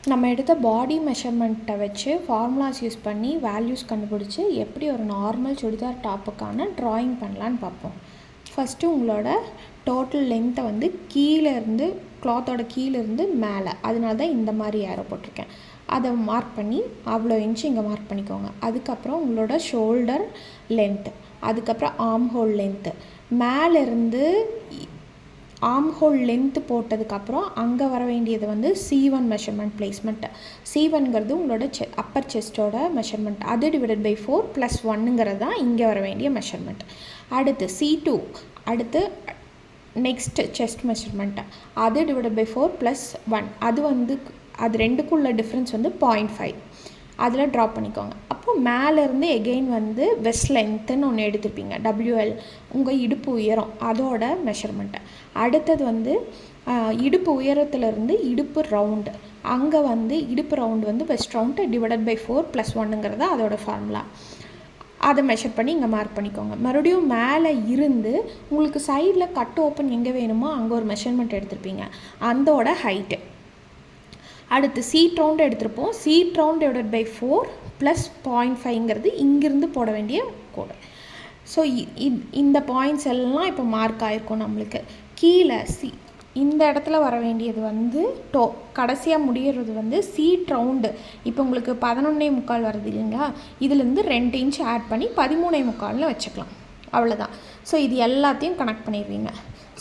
நம்ம எடுத்த பாடி மெஷர்மெண்ட்டை வச்சு ஃபார்முலாஸ் யூஸ் பண்ணி வேல்யூஸ் கண்டுபிடிச்சி எப்படி ஒரு நார்மல் சுடிதார் டாப்புக்கான ட்ராயிங் பண்ணலான்னு பார்ப்போம். ஃபஸ்ட்டு உங்களோட டோட்டல் லென்த்தை வந்து கீழேருந்து கிளாத்தோட கீழேருந்து மேலே, அதனால தான் இந்த மாதிரி ஏரோ போட்டிருக்கேன். அதை மார்க் பண்ணி அவ்வளோ இன்ச்சு இங்கே மார்க் பண்ணிக்கோங்க. அதுக்கப்புறம் உங்களோட ஷோல்டர் லென்த்து, அதுக்கப்புறம் ஆர்ம் ஹோல் லென்த்து, மேலேருந்து ஆர்ம் ஹோல் லென்த்து போட்டதுக்கப்புறம் அங்கே வர வேண்டியது வந்து C1 மெஷர்மெண்ட் பிளேஸ்மெண்ட்டு. C1ங்கிறது உங்களோட அப்பர் செஸ்ட்டோட மெஷர்மெண்ட், அது டிவைடட் பை 4 + 1ங்கிறது தான் இங்கே வர வேண்டிய மெஷர்மெண்ட். அடுத்து C2, அடுத்து நெக்ஸ்ட்டு செஸ்ட் மெஷர்மெண்ட்டு, அது டிவைடட் பை 4 + 1, அது வந்து அது ரெண்டுக்குள்ள டிஃப்ரென்ஸ் வந்து 0.5, அதில் ட்ரா பண்ணிக்கோங்க. அப்போது மேலேருந்து எகெயின் வந்து வெஸ்ட் லென்த்துன்னு ஒன்று எடுத்துருப்பீங்க, WL, உங்கள் இடுப்பு உயரம் அதோட மெஷர்மெண்ட்டு. அடுத்தது வந்து இடுப்பு உயரத்துலேருந்து இடுப்பு ரவுண்டு, அங்கே வந்து இடுப்பு ரவுண்டு வந்து வெஸ்ட் ரவுண்டு டிவைடட் பை 4 + 1ங்கிறது அதோட ஃபார்முலா. அதை மெஷர் பண்ணி இங்கே மார்க் பண்ணிக்கோங்க. மறுபடியும் மேலே இருந்து உங்களுக்கு சைடில் கட் ஓப்பன் எங்கே வேணுமோ அங்கே ஒரு மெஷர்மெண்ட் எடுத்துருப்பீங்க, அதோட ஹைட்டு. அடுத்து சீட் ரவுண்டு எடுத்திருப்போம், சீட் ரவுண்ட் டிவைடட் பை 4 + 0.5ங்கிறது இங்கிருந்து போட வேண்டிய கோடு. ஸோ இந்த பாயிண்ட்ஸ் எல்லாம் இப்போ மார்க் ஆகிருக்கும் நம்மளுக்கு. கீழே இந்த இடத்துல வர வேண்டியது வந்து கடைசியாக முடிகிறது வந்து சீட் ரவுண்டு. இப்போ உங்களுக்கு 11.75 வருது இல்லைங்களா, இதுலேருந்து 2 இன்ச் ஆட் பண்ணி 13.75 வச்சுக்கலாம், அவ்வளோதான். ஸோ இது எல்லாத்தையும் கனெக்ட் பண்ணிடுவீங்க.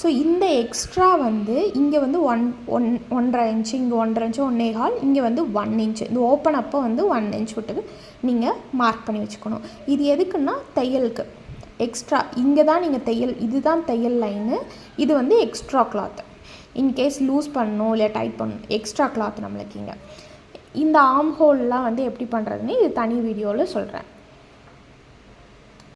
ஸோ இந்த எக்ஸ்ட்ரா வந்து இங்கே வந்து 1.5 இன்ச்சு, இங்கே 1.5 இன்ச்சு, 1.25, இங்கே வந்து 1 இன்ச்சு, இந்த ஓப்பன் அப்போ வந்து 1 இன்ச் விட்டு நீங்கள் மார்க் பண்ணி வச்சுக்கணும். இது எதுக்குன்னா தையலுக்கு எக்ஸ்ட்ரா, இங்கே தான் நீங்கள் தையல், இதுதான் தையல் லைனு, இது வந்து எக்ஸ்ட்ரா கிளாத். இன்கேஸ் லூஸ் பண்ணணும் இல்லை டைட் பண்ணணும், எக்ஸ்ட்ரா கிளாத் நம்மளுக்கு இங்கே. இந்த ஆர்ம் ஹோல்லாம் வந்து எப்படி பண்ணுறதுன்னு இது தனி வீடியோவில் சொல்கிறேன்.